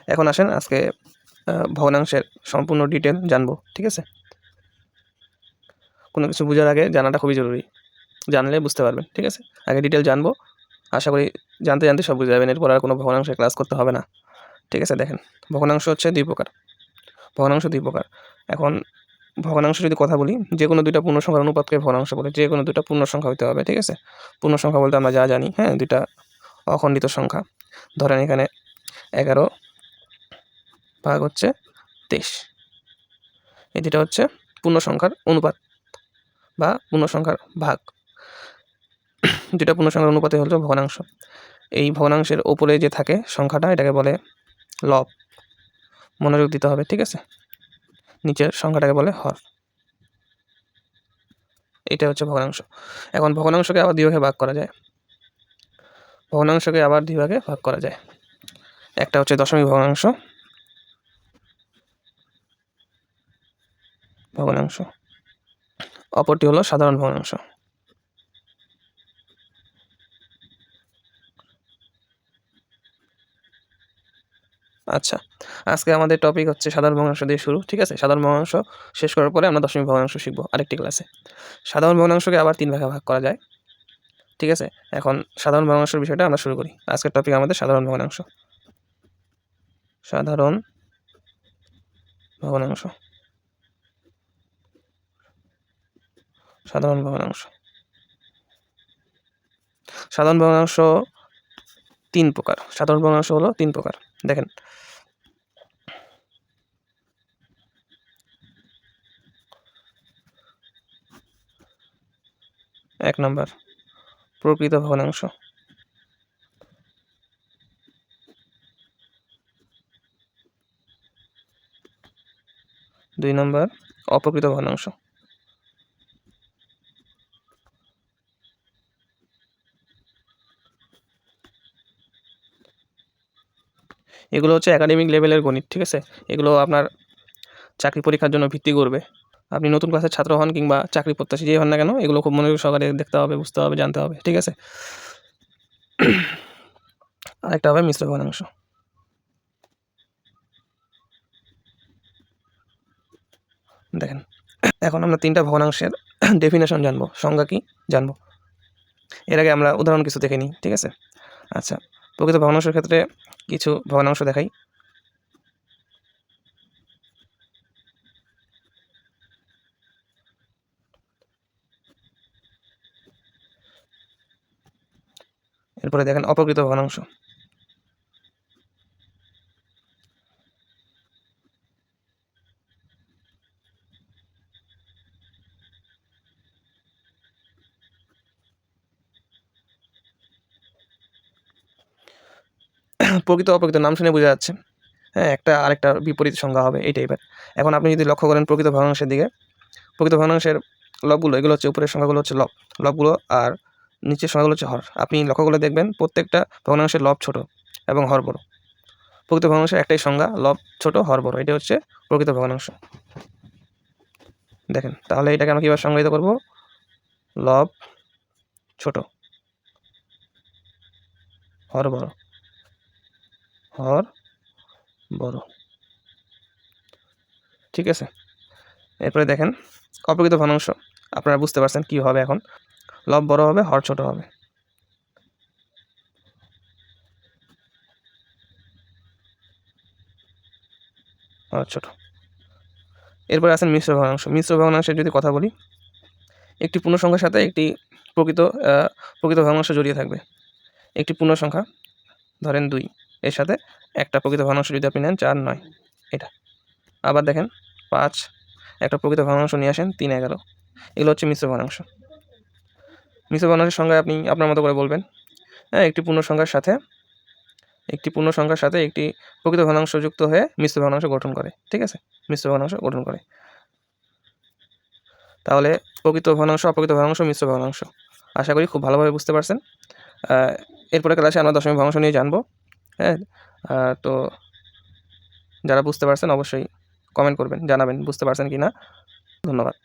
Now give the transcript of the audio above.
এখন আসেন আজকে ভগ্নাংশের সম্পূর্ণ ডিটেল জানবো, ঠিক আছে? কোনো কিছু বোঝার আগে জানাটা খুবই জরুরি, জানলে বুঝতে পারবেন, ঠিক আছে? আগে ডিটেল জানবো, আশা করি জানতে জানতে সব বুঝে যাবেন, এরপর আর কোনো ভগ্নাংশের ক্লাস করতে হবে না, ঠিক আছে? দেখেন, ভগ্নাংশ হচ্ছে দুই প্রকার। ভগ্নাংশ দুই প্রকার। এখন ভগ্নাংশ যদি কথা বলি, যে কোনো দুইটা পূর্ণ সংখ্যার অনুপাতকে ভগ্নাংশ বলে। যে কোনো দুইটা পূর্ণ সংখ্যা হতে হবে, ঠিক আছে? পূর্ণ সংখ্যা বলতে আমরা যা জানি, হ্যাঁ, দুইটা অখণ্ডিত সংখ্যা। ধরেন এখানে 11 ভাগ হচ্ছে 23, এই দুইটা হচ্ছে পূর্ণ সংখ্যার অনুপাত বা পূর্ণ সংখ্যার ভাগ। দুইটা পূর্ণ সংখ্যার অনুপাতে হলো ভগ্নাংশ। এই ভগ্নাংশের ওপরে যে থাকে সংখ্যাটা, এটাকে বলে লব। মনোযোগ দিতে হবে, ঠিক আছে? নিচের সংখ্যাটাকে বলে হর। এটা হচ্ছে ভগ্নাংশ। এখন ভগ্নাংশকে আবার দুই ভাগে ভাগ করা যায়। ভগ্নাংশকে আবার দুই ভাগে ভাগ করা যায়। একটা হচ্ছে দশমিক ভগ্নাংশ, অপরটি হলো সাধারণ ভগ্নাংশ। আচ্ছা, আজকে আমাদের টপিক হচ্ছে সাধারণ ভগ্নাংশ দিয়ে শুরু, ঠিক আছে? সাধারণ ভগ্নাংশ শেষ করার পরে আমরা দশমিক ভগ্নাংশ শিখবো আরেকটি ক্লাসে। সাধারণ ভগ্নাংশকে আবার তিন ভাগে ভাগ করা যায়, ঠিক আছে? এখন সাধারণ ভগ্নাংশের বিষয়টা আমরা শুরু করি। আজকের টপিক আমাদের সাধারণ ভগ্নাংশ। সাধারণ ভগ্নাংশ, সাধারণ ভগ্নাংশ। সাধারণ ভগ্নাংশ তিন প্রকার। সাধারণ ভগ্নাংশ হলো তিন প্রকার। দেখেন, এক নম্বর প্রকৃত ভগ্নাংশ, দুই নম্বর অপ্রকৃত ভগ্নাংশ। এগুলো হচ্ছে একাডেমিক লেভেলের গণিত, ঠিক আছে? এগুলো আপনার চাকরি পরীক্ষার জন্য ভিত্তি করবে। আপনি নতুন ক্লাসের ছাত্র হন কিংবা চাকরি প্রত্যাশী যেই হন না কেন, এগুলো খুব মনোযোগ সহকারে দেখতে হবে, বুঝতে হবে, জানতে হবে, ঠিক আছে? আরেকটা হবে মিশ্র ভগ্নাংশ। দেখেন, এখন আমরা তিনটা ভগ্নাংশের ডেফিনেশন জানবো, সংজ্ঞা কি জানবো। এর আগে আমরা উদাহরণ কিছু দেখে নিই, ঠিক আছে? আচ্ছা, প্রকৃত ভগ্নাংশের ক্ষেত্রে কিছু ভগ্নাংশ দেখাই। এরপরে দেখেন অপ্রকৃত ভগ্নাংশ। প্রকৃত অপ্রকৃত নাম শুনে বোঝা যাচ্ছে, হ্যাঁ, একটা আরেকটা বিপরীত সংজ্ঞা হবে এই টাইপের। এখন আপনি যদি লক্ষ্য করেন প্রকৃত ভগ্নাংশের দিকে, প্রকৃত ভগ্নাংশের লবগুলো, এগুলো হচ্ছে উপরের সংখ্যাগুলো হচ্ছে লব, লবগুলো, আর নিচের সংখ্যাগুলো হচ্ছে হর। আপনি লক্ষ্য করে দেখবেন প্রত্যেকটা ভগ্নাংশের লব ছোট এবং হর বড়। প্রকৃত ভগ্নাংশের একটাই সংজ্ঞা, লব ছোট হর বড়, এটা হচ্ছে প্রকৃত ভগ্নাংশ। দেখেন, তাহলে এটাকে আমরা কীভাবে সংজ্ঞায়িত করব? লব ছোট, হর বড়, হর বড়, ঠিক আছে? এরপরে দেখেন অপ্রকৃত ভগ্নাংশ, আপনারা বুঝতে পারছেন কী হবে। এখন লব বড় হবে, হর ছোট হবে। হর ছোট। এরপরে আছেন মিশ্র ভগ্নাংশ। মিশ্র ভগ্নাংশের যদি কথা বলি, একটি পূর্ণ সংখ্যার সাথে একটি প্রকৃত ভগ্নাংশ জড়িয়ে থাকবে। একটি পূর্ণ সংখ্যা ধরেন 2, এর সাথে একটা প্রকৃত ভগ্নাংশ যদি আপনি নেন 4, 9, এটা। আবার দেখেন 5, একটা প্রকৃত ভগ্নাংশ নিয়ে আসেন 3, 11। এগুলো হচ্ছে মিশ্র ভগ্নাংশ। মিশ্র ভগ্নাংশের সংখ্যায় আপনি আপনার মতো করে বলবেন, হ্যাঁ, একটি পূর্ণ সংখ্যার সাথে একটি প্রকৃত ভগ্নাংশ যুক্ত হয়ে মিশ্র ভগ্নাংশ গঠন করে, ঠিক আছে? মিশ্র ভগ্নাংশ গঠন করে। তাহলে প্রকৃত ভগ্নাংশ, অপ্রকৃত ভগ্নাংশ, মিশ্র ভগ্নাংশ আশা করি খুব ভালোভাবে বুঝতে পারছেন। এরপরে ক্লাসে আমরা দশমিক ভগ্নাংশ নিয়ে জানবো, হ্যাঁ। তো যারা বুঝতে পারছেন অবশ্যই কমেন্ট করবেন, জানাবেন বুঝতে পারছেন কি না। ধন্যবাদ।